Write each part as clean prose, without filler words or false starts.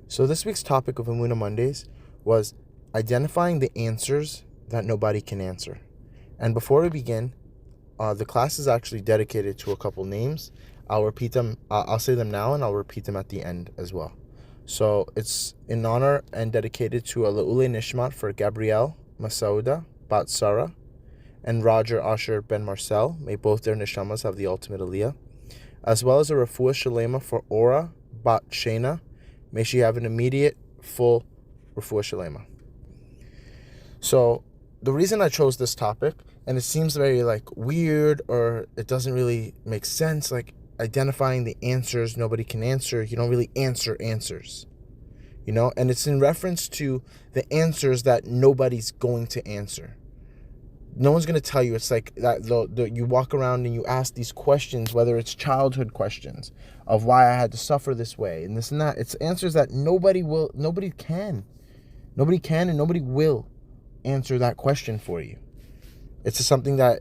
So this week's topic of Emunah Mondays was identifying the answers that nobody can answer. And before we begin, the class is actually dedicated to a couple names. I'll repeat them. I'll say them now, and I'll repeat them at the end as well. So it's in honor and dedicated to a Leuliei Nishmat for Gabrielle, Messouda, Bat Sarah, and Roger Asher Ben Marcel. May both their neshamas have the ultimate aliyah. As well as a Refuah Shalema for Ora, Bat Shayna. May she have an immediate, full Refuah Shalema. So the reason I chose this topic, and it seems very weird, or it doesn't really make sense, identifying the answers nobody can answer. You don't really answer answers, and it's in reference to the answers that nobody's going to answer. No one's going to tell you. It's like that. You walk around and you ask these questions, whether it's childhood questions of why I had to suffer this way and this and that. It's answers that nobody can, and nobody will answer that question for you. It's just something that,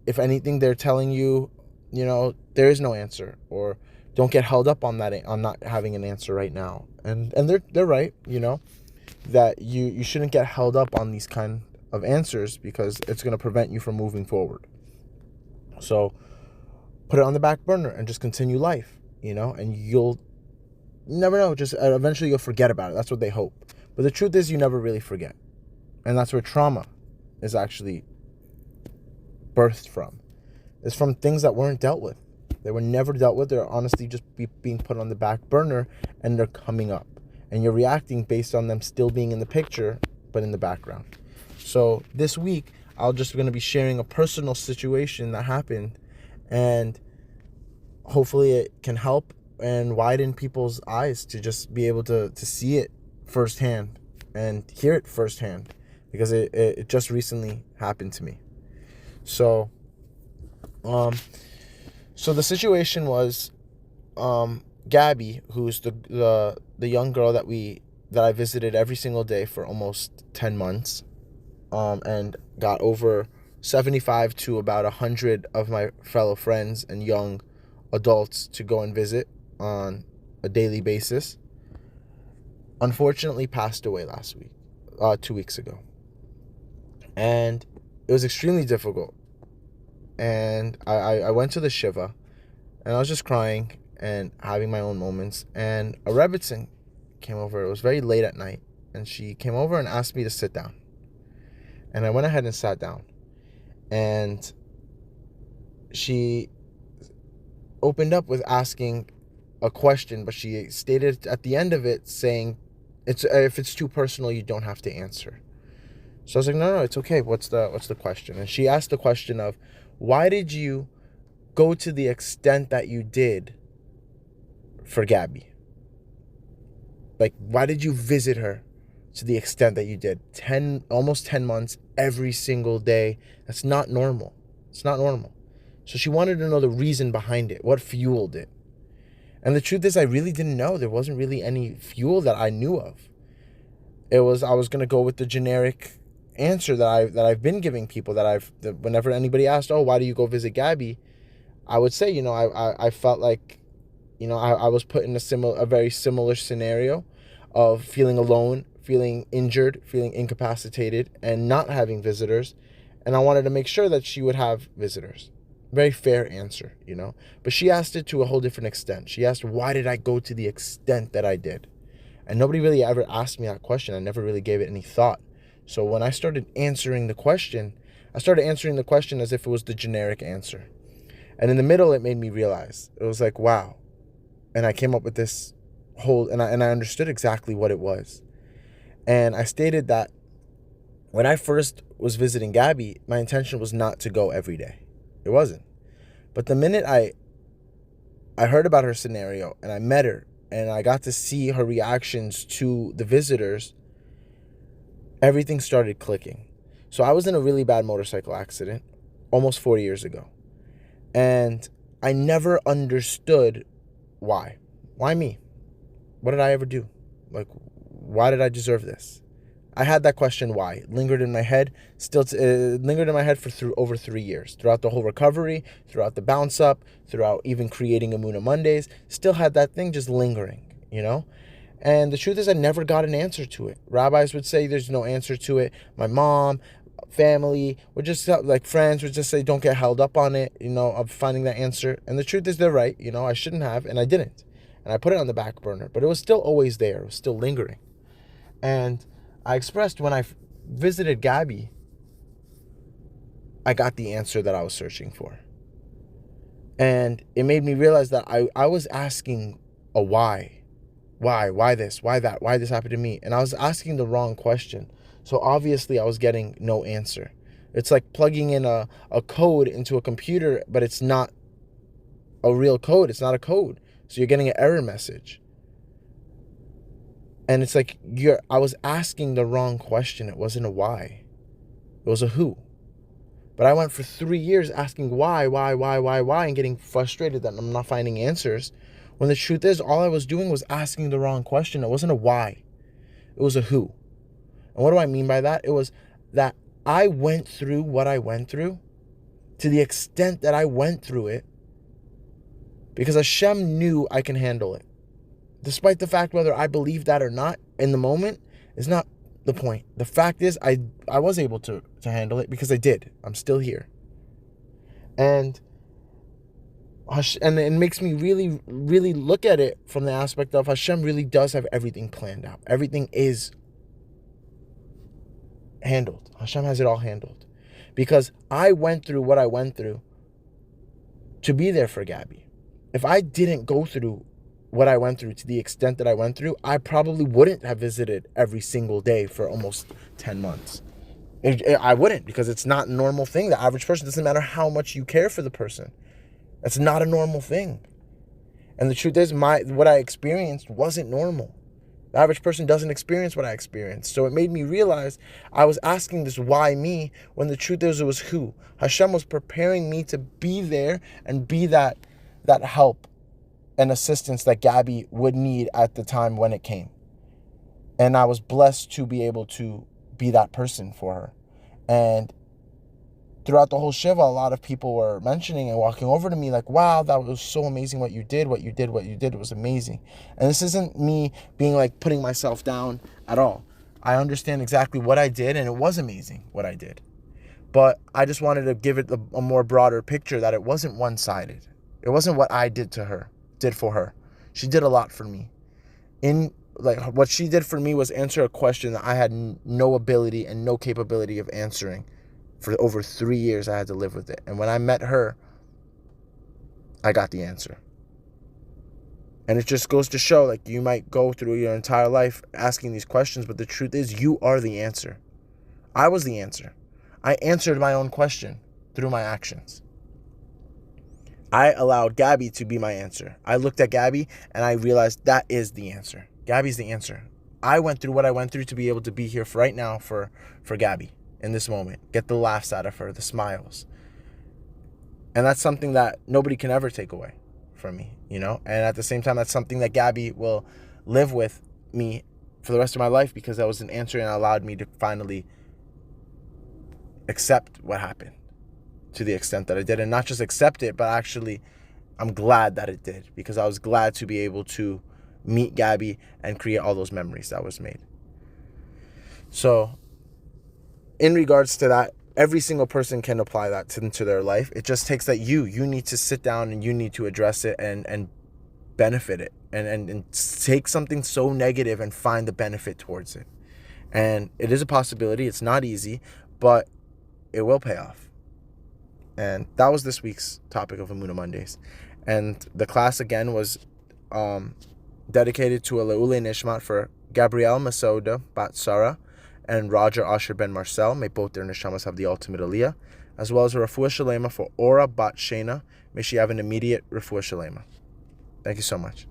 if anything, they're telling you, there is no answer, or don't get held up on that, on not having an answer right now. And they're right, that you shouldn't get held up on these kind of answers, because it's going to prevent you from moving forward. So put it on the back burner and just continue life, and you'll never know. Just eventually you'll forget about it. That's what they hope. But the truth is, you never really forget. And that's where trauma is actually birthed from. It's from things that weren't dealt with. They were never dealt with. They're honestly just being put on the back burner, and they're coming up. And you're reacting based on them still being in the picture, but in the background. So this week, I'm just going to be sharing a personal situation that happened, and hopefully it can help and widen people's eyes to just be able to see it firsthand and hear it firsthand, because it just recently happened to me. So the situation was, Gabby, who's the young girl that I visited every single day for almost 10 months, and got over 75 to about 100 of my fellow friends and young adults to go and visit on a daily basis, unfortunately passed away last week, 2 weeks ago. And it was extremely difficult. And I went to the Shiva, and I was just crying and having my own moments. And a Rebbitzin came over. It was very late at night. And she came over and asked me to sit down. And I went ahead and sat down. And she opened up with asking a question, but she stated at the end of it saying, if it's too personal, you don't have to answer. So I was like, no, it's okay. What's the question? And she asked the question of, why did you go to the extent that you did for Gabby? Why did you visit her to the extent that you did? Almost 10 months, every single day. That's not normal. It's not normal. So she wanted to know the reason behind it, what fueled it. And the truth is, I really didn't know. There wasn't really any fuel that I knew of. I was going to go with the generic answer that I've been giving people, whenever anybody asked, oh, why do you go visit Gabby? I would say, I felt like, I was put in a very similar scenario of feeling alone, feeling injured, feeling incapacitated, and not having visitors. And I wanted to make sure that she would have visitors. Very fair answer, But she asked it to a whole different extent. She asked, why did I go to the extent that I did? And nobody really ever asked me that question. I never really gave it any thought. So when I started answering the question, as if it was the generic answer. And in the middle, it made me realize. It was like, wow. And I came up with this and I understood exactly what it was. And I stated that when I first was visiting Gabby, my intention was not to go every day. It wasn't. But the minute I heard about her scenario, and I met her, and I got to see her reactions to the visitors, everything started clicking. So I was in a really bad motorcycle accident almost 4 years ago. And I never understood why. Why me? What did I ever do? Why did I deserve this? I had that question, why? It lingered in my head, for over 3 years. Throughout the whole recovery, throughout the bounce up, throughout even creating Emunah Mondays, still had that thing just lingering, And the truth is, I never got an answer to it. Rabbis would say there's no answer to it. My mom, family would just, like friends would just say, don't get held up on it, of finding that answer. And the truth is, they're right. I shouldn't have, and I didn't. And I put it on the back burner, but it was still always there. It was still lingering. And I expressed when I visited Gabby, I got the answer that I was searching for. And it made me realize that I was asking a why. Why this? Why that? Why this happened to me? And I was asking the wrong question. So obviously I was getting no answer. It's like plugging in a code into a computer, but it's not a real code. It's not a code. So you're getting an error message. And it's like I was asking the wrong question. It wasn't a why. It was a who. But I went for 3 years asking why, and getting frustrated that I'm not finding answers. When the truth is, all I was doing was asking the wrong question. It wasn't a why. It was a who. And what do I mean by that? It was that I went through what I went through to the extent that I went through it because Hashem knew I can handle it. Despite the fact whether I believe that or not in the moment is not the point. The fact is I was able to handle it because I did. I'm still here. And it makes me really, really look at it from the aspect of Hashem really does have everything planned out. Everything is handled. Hashem has it all handled. Because I went through what I went through to be there for Gabby. If I didn't go through what I went through to the extent that I went through, I probably wouldn't have visited every single day for almost 10 months. I wouldn't, because it's not a normal thing. The average person, doesn't matter how much you care for the person. That's not a normal thing. And the truth is, what I experienced wasn't normal. The average person doesn't experience what I experienced. So it made me realize I was asking this why me, when the truth is it was who. Hashem was preparing me to be there and be that help and assistance that Gabby would need at the time when it came. And I was blessed to be able to be that person for her. And throughout the whole Shiva, a lot of people were mentioning and walking over to me like, wow, that was so amazing what you did. It was amazing. And this isn't me being like putting myself down at all. I understand exactly what I did, and it was amazing what I did. But I just wanted to give it a more broader picture that it wasn't one-sided. It wasn't what I did for her. She did a lot for me. What she did for me was answer a question that I had no ability and no capability of answering. For over 3 years, I had to live with it. And when I met her, I got the answer. And it just goes to show, like, you might go through your entire life asking these questions, but the truth is you are the answer. I was the answer. I answered my own question through my actions. I allowed Gabby to be my answer. I looked at Gabby and I realized that is the answer. Gabby's the answer. I went through what I went through to be able to be here right now for Gabby in this moment. Get the laughs out of her, the smiles. And that's something that nobody can ever take away from me, And at the same time, that's something that Gabby will live with me for the rest of my life, because that was an answer and allowed me to finally accept what happened to the extent that I did. And not just accept it, but actually I'm glad that it did, because I was glad to be able to meet Gabby and create all those memories that was made. So in regards to that, every single person can apply that into their life. It just takes that you need to sit down and you need to address it and benefit it and take something so negative and find the benefit towards it. And it is a possibility. It's not easy, but it will pay off. And that was this week's topic of Emunah Mondays. And the class again was dedicated to a Leuliei Nishmat for Gabrielle Messouda bat Sarah and Roger Asher ben Marcel. May both their neshamas have the ultimate aliyah, as well as a Refuah Shalema for Ora bat Shayna. May she have an immediate Refuah Shalema. Thank you so much.